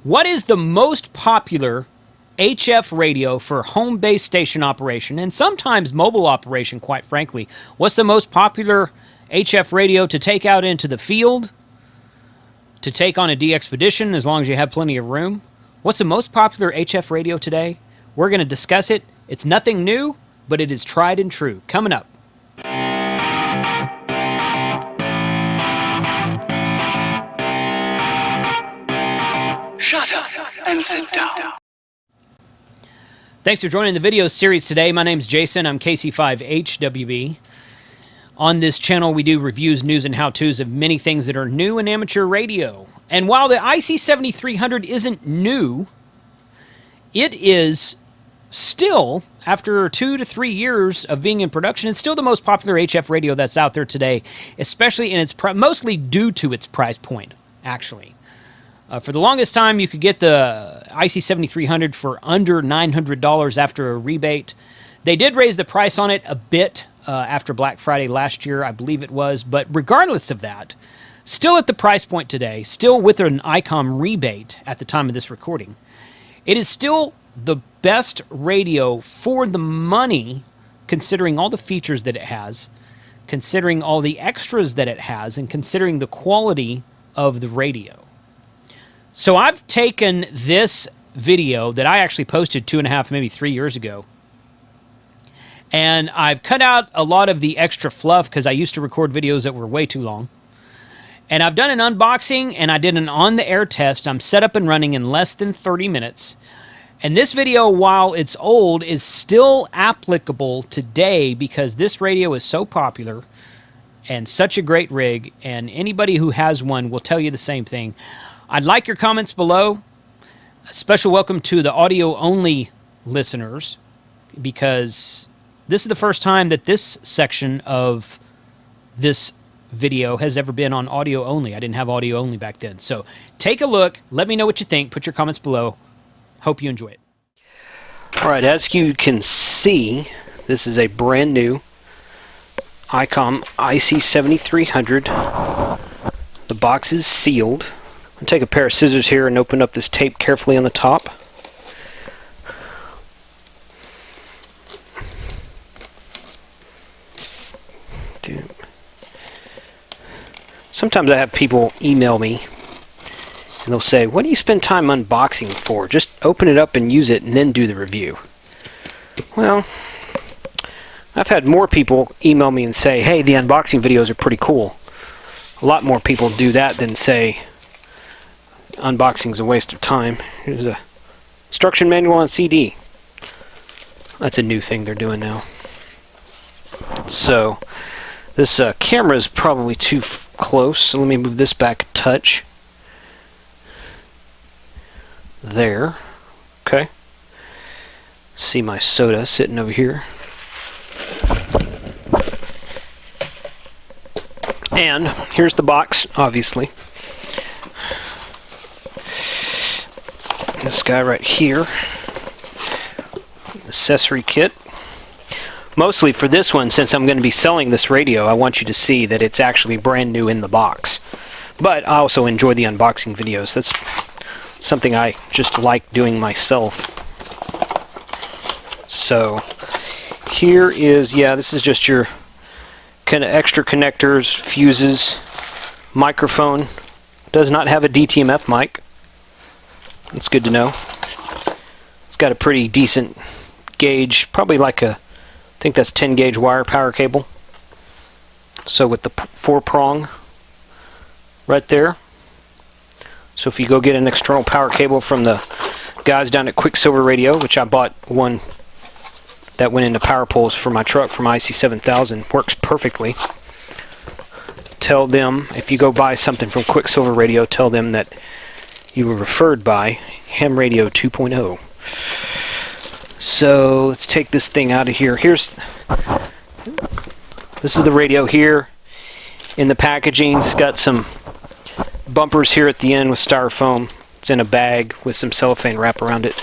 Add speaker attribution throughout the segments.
Speaker 1: What is the most popular HF radio for home base station operation and sometimes mobile operation, quite frankly? What's the most popular HF radio to take out into the field, to take on a de-expedition as long as you have plenty of room? What's the most popular HF radio today? We're going to discuss it. It's nothing new, but it is tried and true. Coming up.
Speaker 2: Shut up and sit down.
Speaker 1: Thanks for joining the video series today. My name's Jason. I'm KC5HWB. On this channel, we do reviews, news, and how-tos of many things that are new in amateur radio. And while the IC-7300 isn't new, it is still, after 2 to 3 years of being in production, it's still the most popular HF radio that's out there today, especially in its mostly due to its price point, actually. For the longest time, you could get the IC-7300 for under $900 after a rebate. They did raise the price on it a bit after Black Friday last year, I believe it was. But regardless of that, still at the price point today, still with an Icom rebate at the time of this recording, it is still the best radio for the money, considering all the features that it has, considering all the extras that it has, and considering the quality of the radio. So I've taken this video that I actually posted 2.5, maybe 3 years ago, and I've cut out a lot of the extra fluff because I used to record videos that were way too long. And I've done an unboxing and I did an on-the-air test. I'm set up and running in less than 30 minutes. And this video, while it's old, is still applicable today because this radio is so popular and such a great rig, and anybody who has one will tell you the same thing. I'd like your comments below. A special welcome to the audio-only listeners, because this is the first time that this section of this video has ever been on audio-only. I didn't have audio-only back then. So take a look. Let me know what you think. Put your comments below. Hope you enjoy it. All right, as you can see, this is a brand new Icom IC-7300. The box is sealed. I'll take a pair of scissors here and open up this tape carefully on the top. Sometimes I have people email me and they'll say, "What do you spend time unboxing for? Just open it up and use it and then do the review." Well, I've had more people email me and say, "Hey, the unboxing videos are pretty cool." A lot more people do that than say, "Unboxing is a waste of time." Here's a instruction manual on CD. That's a new thing they're doing now. So this camera is probably too close, so let me move this back a touch. There. Okay. See my soda sitting over here. And here's the box, obviously. This guy right here. Accessory kit. Mostly for this one, since I'm going to be selling this radio, I want you to see that it's actually brand new in the box. But I also enjoy the unboxing videos. That's something I just like doing myself. So here is, yeah, this is just your kind of extra connectors, fuses, microphone. Does not have a DTMF mic. That's good to know. It's got a pretty decent gauge, probably like a, I think that's 10 gauge wire power cable. So with the 4-prong right there. So if you go get an external power cable from the guys down at Swr Radio, which I bought one that went into power poles for my truck from IC-7000, works perfectly. Tell them, if you go buy something from Swr Radio, tell them that you were referred by Ham Radio 2.0. So let's take this thing out of here. This is the radio here. In the packaging, it's got some bumpers here at the end with styrofoam. It's in a bag with some cellophane wrap around it.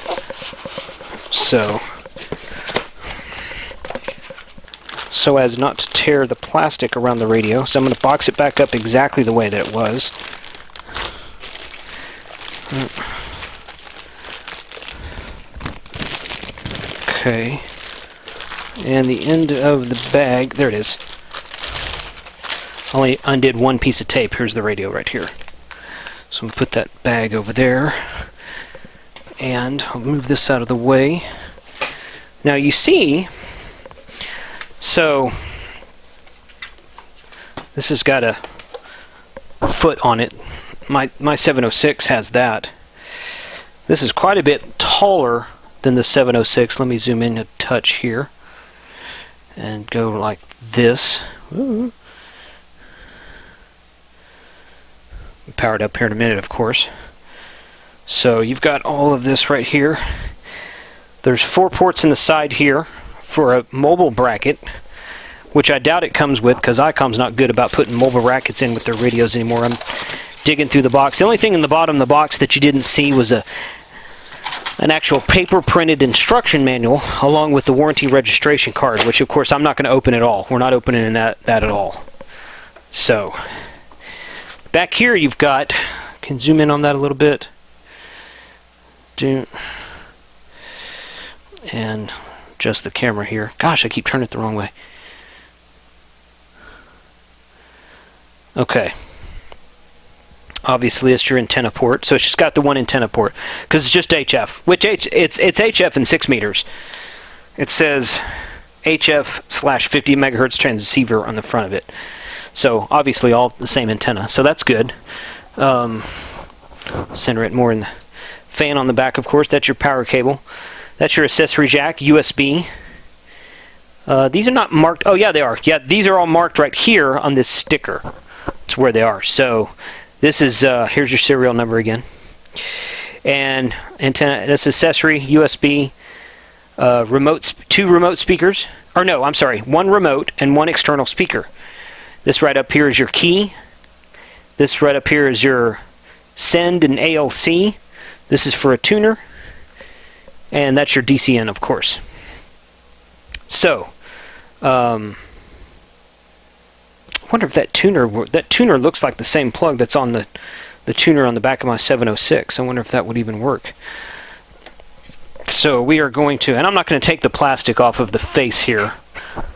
Speaker 1: So as not to tear the plastic around the radio. So I'm going to box it back up exactly the way that it was. Okay. And the end of the bag, there it is. Only undid one piece of tape. Here's the radio right here. So I'm going to put that bag over there. And I'll move this out of the way. Now you see, so this has got a foot on it. My 706 has that. This is quite a bit taller than the 706. Let me zoom in a touch here and go like this. Ooh. Power it up here in a minute, of course. So you've got all of this right here. There's 4 ports in the side here for a mobile bracket, which I doubt it comes with because Icom's not good about putting mobile brackets in with their radios anymore. I'm digging through the box. The only thing in the bottom of the box that you didn't see was an actual paper printed instruction manual along with the warranty registration card, which of course I'm not going to open at all. We're not opening that at all. So back here you've got, can zoom in on that a little bit. And adjust the camera here. Gosh, I keep turning it the wrong way. Okay. Obviously, it's your antenna port, so it's just got the one antenna port because it's just HF. Which it's HF in 6 meters. It says HF/50 megahertz transceiver on the front of it. So obviously, all the same antenna. So that's good. Center it more in the fan on the back, of course. That's your power cable. That's your accessory jack, USB. These are not marked. Oh, yeah, they are. Yeah, these are all marked right here on this sticker. It's where they are. So this is, here's your serial number again. And antenna, this accessory, USB, remote, 2 remote speakers. Or no, I'm sorry, 1 remote and 1 external speaker. This right up here is your key. This right up here is your send and ALC. This is for a tuner. And that's your DCN, of course. So, I wonder if that tuner looks like the same plug that's on the tuner on the back of my 706. I wonder if that would even work. So we are going to, and I'm not going to take the plastic off of the face here.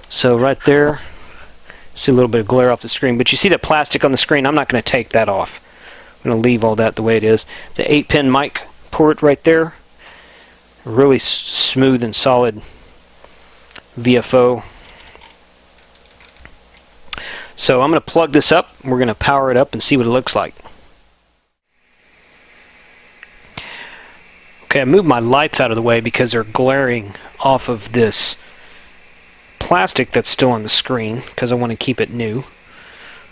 Speaker 1: So right there, see a little bit of glare off the screen, but you see that plastic on the screen, I'm not going to take that off. I'm going to leave all that the way it is. The 8-pin mic port right there. Really smooth and solid VFO. So I'm going to plug this up. We're going to power it up and see what it looks like. Okay, I moved my lights out of the way because they're glaring off of this plastic that's still on the screen because I want to keep it new.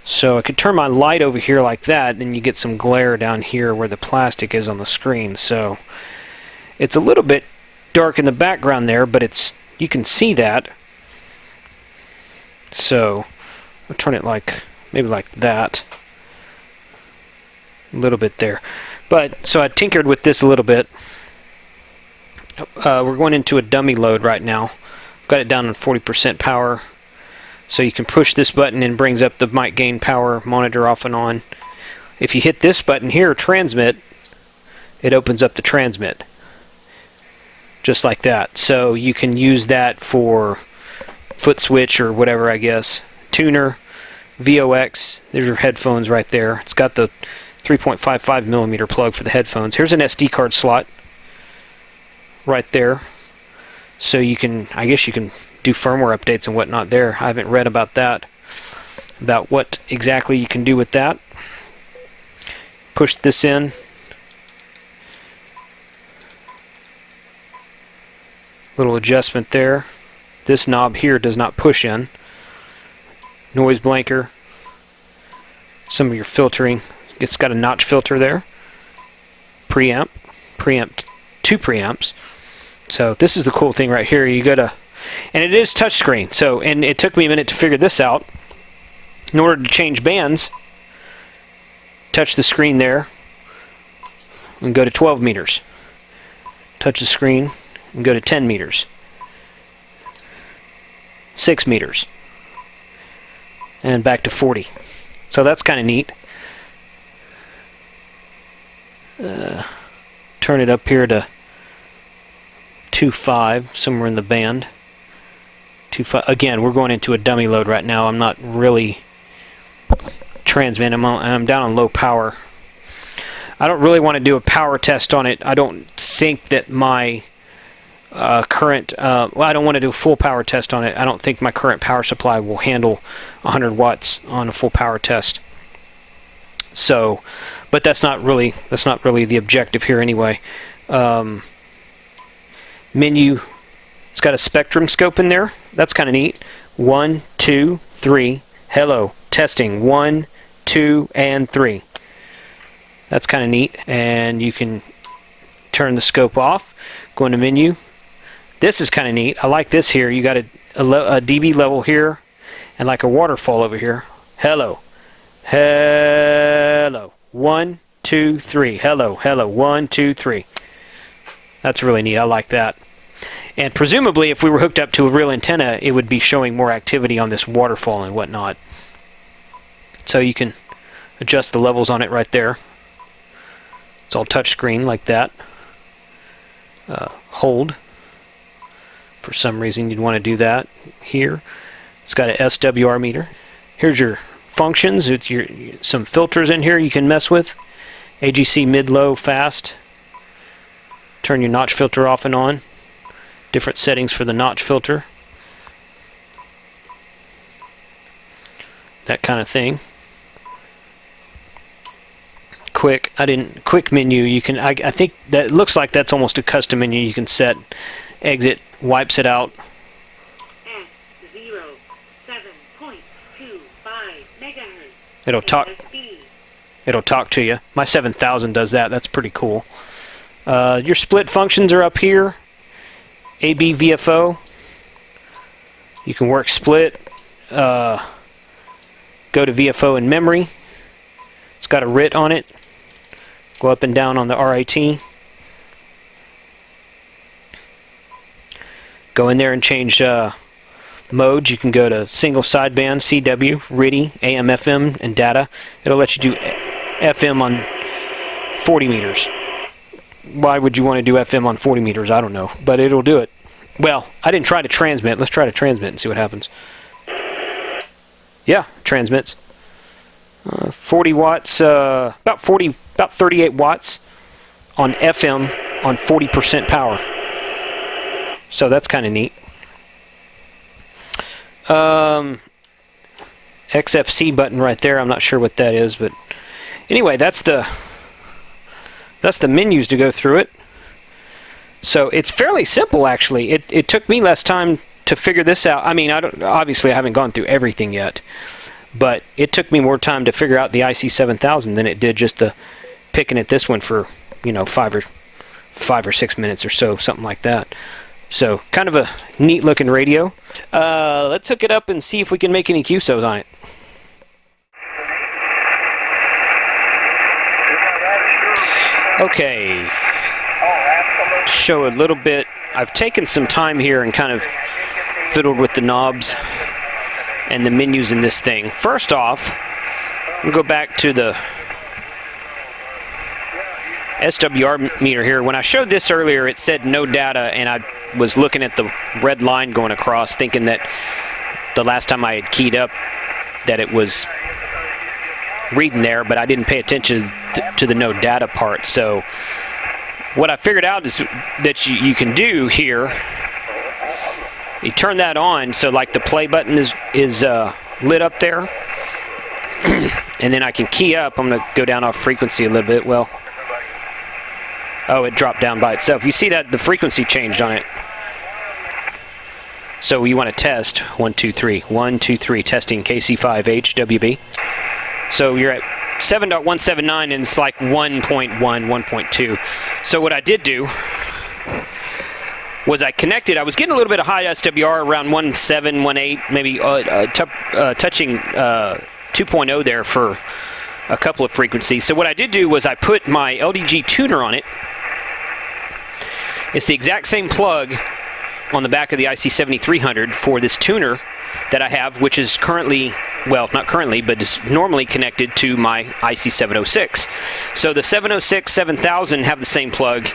Speaker 1: So I could turn my light over here like that, and you get some glare down here where the plastic is on the screen. So it's a little bit dark in the background there, but you can see that. So I'll turn it maybe like that. A little bit there. But so I tinkered with this a little bit. We're going into a dummy load right now. I've got it down on 40% power. So you can push this button and brings up the mic gain power monitor off and on. If you hit this button here, transmit, it opens up the transmit. Just like that. So you can use that for foot switch or whatever, I guess. Tuner, VOX, there's your headphones right there. It's got the 3.55 millimeter plug for the headphones. Here's an SD card slot right there. So you can, I guess you can do firmware updates and whatnot there. I haven't read about that, about what exactly you can do with that. Push this in. Little adjustment there. This knob here does not push in. Noise blanker. Some of your filtering. It's got a notch filter there. Preamp. 2 preamps. So this is the cool thing right here. You gotta, and it is touchscreen. So, and it took me a minute to figure this out. In order to change bands, touch the screen there and go to 12 meters. Touch the screen and go to 10 meters. 6 meters. And back to 40. So that's kind of neat. Turn it up here to 2.5, somewhere in the band. 2.5. Again, we're going into a dummy load right now. I'm not really transmitting. I'm down on low power. I don't really want to do a power test on it. I don't think that my current, well, I don't want to do a full power test on it. I don't think my current power supply will handle 100 watts on a full power test. So, but that's not really the objective here anyway. Menu, it's got a spectrum scope in there. That's kind of neat. 1, 2, 3. Hello, testing. 1, 2, and 3. That's kind of neat. And you can turn the scope off. Go into menu. This is kind of neat. I like this here. You got a dB level here and like a waterfall over here. Hello. Hello. 1, 2, 3. Hello. Hello. 1, 2, 3. That's really neat. I like that. And presumably, if we were hooked up to a real antenna, it would be showing more activity on this waterfall and whatnot. So you can adjust the levels on it right there. It's all touchscreen like that. Hold. For some reason, you'd want to do that here. It's got a SWR meter. Here's your functions. It's some filters in here you can mess with. AGC mid, low, fast. Turn your notch filter off and on. Different settings for the notch filter. That kind of thing. Quick menu. You can. I think that looks like that's almost a custom menu. You can set. Exit wipes it out.
Speaker 3: S07.25 megahertz.
Speaker 1: It'll talk to you. My 7000 does that. That's pretty cool. Your split functions are up here. AB VFO. You can work split. Go to VFO in memory. It's got a RIT on it. Go up and down on the RIT. Go in there and change modes. You can go to single sideband, CW, RIDI, AM, FM, and data. It'll let you do FM on 40 meters. Why would you want to do FM on 40 meters? I don't know, but it'll do it. Well, I didn't try to transmit. Let's try to transmit and see what happens. Yeah, transmits. 40 watts, about 38 watts on FM on 40% power. So that's kind of neat. XFC button right there. I'm not sure what that is, but anyway, that's the menus to go through it. So it's fairly simple, actually. It took me less time to figure this out. I mean, obviously I haven't gone through everything yet, but it took me more time to figure out the IC-7000 than it did just the picking at this one for 5 or 6 minutes or so, something like that. So, kind of a neat looking radio. Let's hook it up and see if we can make any QSOs on it. Okay. Show a little bit. I've taken some time here and kind of fiddled with the knobs and the menus in this thing. First off, we'll go back to the SWR meter here. When I showed this earlier, it said no data, and I was looking at the red line going across, thinking that the last time I had keyed up that it was reading there, but I didn't pay attention to the no data part. So what I figured out is that you can do here, you turn that on, so like the play button is lit up there, and then I can key up. I'm going to go down off frequency a little bit. Well, oh, it dropped down by itself. You see that the frequency changed on it. So you want to test 1, 2, 3. 1, 2, 3. Testing KC5HWB. So you're at 7.179 and it's like 1.1, 1.2. So what I did do was I connected. I was getting a little bit of high SWR around 1.7, 1.8, maybe touching 2.0 there for a couple of frequencies. So what I did do was I put my LDG tuner on it. It's the exact same plug on the back of the IC-7300 for this tuner that I have, which is currently, well, not currently, but is normally connected to my IC-706. So the 706, 7000 have the same plug,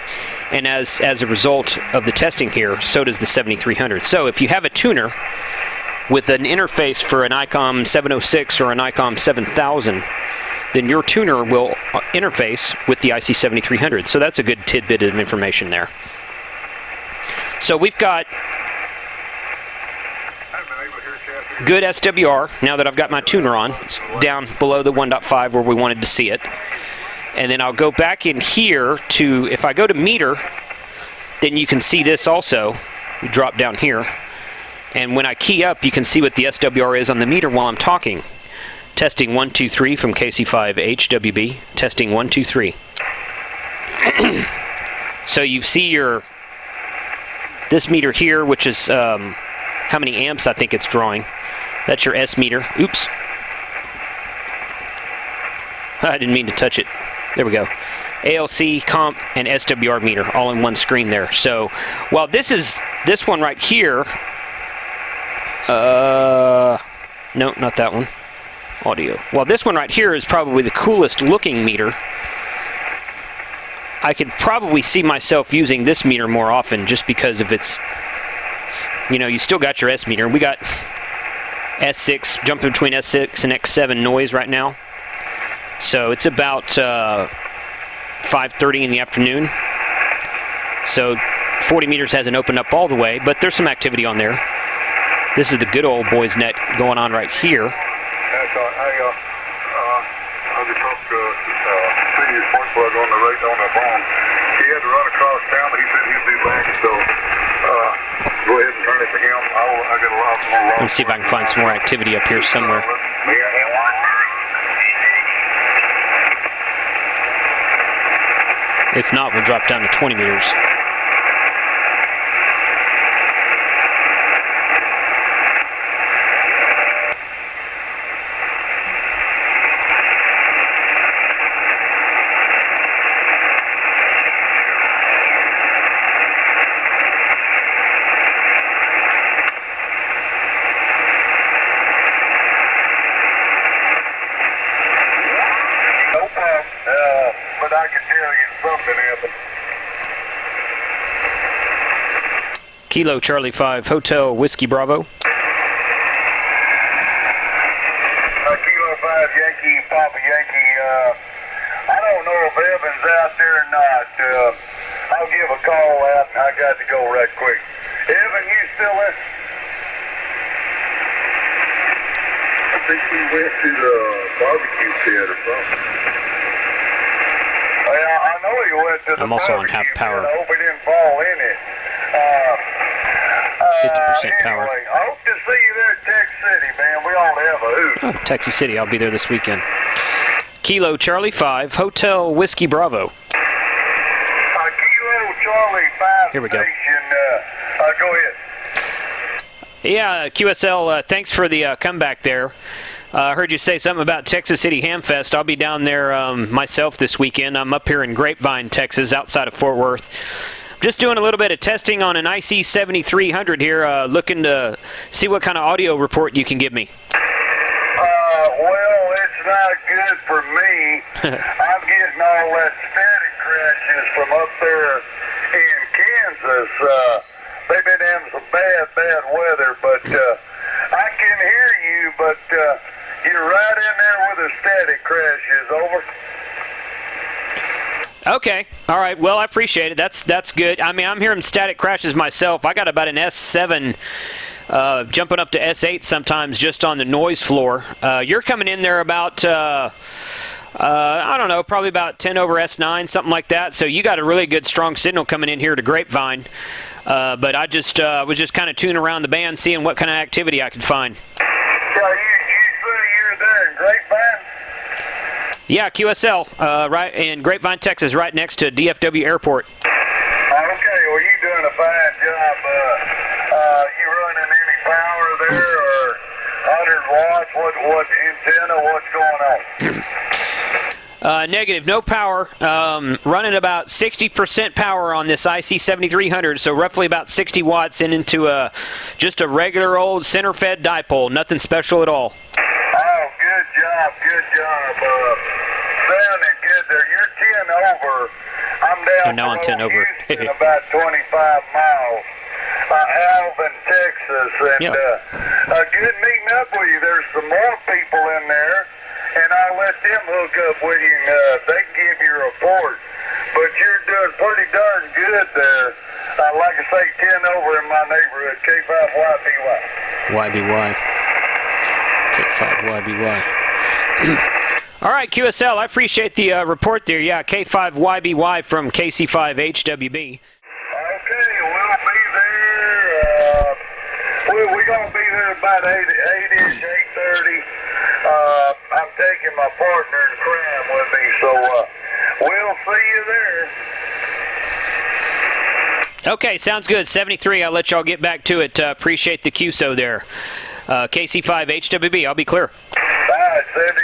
Speaker 1: and as a result of the testing here, so does the 7300. So if you have a tuner with an interface for an Icom 706 or an Icom 7000, then your tuner will interface with the IC-7300. So that's a good tidbit of information there. So we've got good SWR now that I've got my tuner on. It's down below the 1.5 where we wanted to see it. And then I'll go back in here to, if I go to meter, then you can see this also. We drop down here. And when I key up, you can see what the SWR is on the meter while I'm talking. Testing 1, 2, 3 from KC5HWB. Testing 1, 2, 3. So you see this meter here, which is how many amps I think it's drawing. That's your S meter. Oops. I didn't mean to touch it. There we go. ALC, comp, and SWR meter all in one screen there. So while this one right here, no, not that one. Audio. Well, this one right here is probably the coolest looking meter. I could probably see myself using this meter more often just because of its, you still got your S meter. We got S6, jumping between S6 and X7 noise right now. So it's about 5:30 in the afternoon. So 40 meters hasn't opened up all the way, but there's some activity on there. This is the good old boys net going on right here.
Speaker 3: I just talked to City Sports Plug on the phone. He had to run across town, but he said he'd be back, so go ahead and turn it to him. I got a lot more.
Speaker 1: Let's see if I can find some more activity up here somewhere. If not, we'll drop down to 20 meters.
Speaker 3: But I can tell you something happened.
Speaker 1: Kilo Charlie 5, Hotel Whiskey Bravo.
Speaker 3: Kilo 5, Yankee, Papa Yankee. I don't know if Evan's out there or not. I'll give a call out, and I got to go right quick. Evan, you still in? I think we went to the barbecue pit or something. Well, I know he went to the
Speaker 1: I'm also on half
Speaker 3: barbecue
Speaker 1: power.
Speaker 3: pit. I hope he didn't fall in it.
Speaker 1: 50% power.
Speaker 3: Anyway, I hope to see you there at Texas City, man. We ought to have a hoot.
Speaker 1: Oh, Texas City, I'll be there this weekend. Kilo Charlie 5, Hotel Whiskey Bravo.
Speaker 3: Kilo Charlie 5
Speaker 1: Here we go.
Speaker 3: station. Go ahead.
Speaker 1: Yeah, QSL, thanks for the comeback there. I heard you say something about Texas City Hamfest. I'll be down there myself this weekend. I'm up here in Grapevine, Texas, outside of Fort Worth. Just doing a little bit of testing on an IC-7300 here, looking to see what kind of audio report you can give me.
Speaker 3: Well, it's not good for me. I'm getting all that static crashes from up there in Kansas. They've been having some bad weather, but I can hear you, but you're right in there with the static crashes. Over.
Speaker 1: Okay. All right. Well, I appreciate it. That's good. I mean, I'm hearing static crashes myself. I got about an S7 jumping up to S8 sometimes just on the noise floor. You're coming in there about, I don't know, probably about 10 over S9, something like that. So you got a really good, strong signal coming in here to Grapevine. But I just was just kind of tuning around the band, seeing what kind of activity I could find.
Speaker 3: Yeah, you say you're there in Grapevine?
Speaker 1: Yeah, QSL, right in Grapevine, Texas, right next to DFW Airport.
Speaker 3: Okay, well, you're doing a fine job. You running any power there, or 100 watts? What antenna? What's going on?
Speaker 1: Negative, no power. Running about 60% power on this IC-7300, so roughly about 60 watts into just a regular old center-fed dipole. Nothing special at all.
Speaker 3: Oh, good job, good job. Sounding good there. You're 10 over. I'm down
Speaker 4: now on 10 over.
Speaker 3: Houston, about 25 miles. Alvin, Texas, and good meeting up with you. There's some more people in there, and I'll let them hook up with you, and they can give you a report. But you're doing pretty darn good there. Like I say, 10 over in my neighborhood, K5YBY.
Speaker 4: YBY. K5YBY.
Speaker 1: All right, QSL, I appreciate the report there. Yeah, K5YBY from KC5HWB.
Speaker 3: Okay, we'll be there. We're going to be there about 8-ish, 8:30. I'm taking my partner in crime with me, so we'll see you there.
Speaker 1: Okay, sounds good. 73, I'll let y'all get back to it. Appreciate the QSO there. KC5HWB, I'll be clear.
Speaker 3: All right, 73.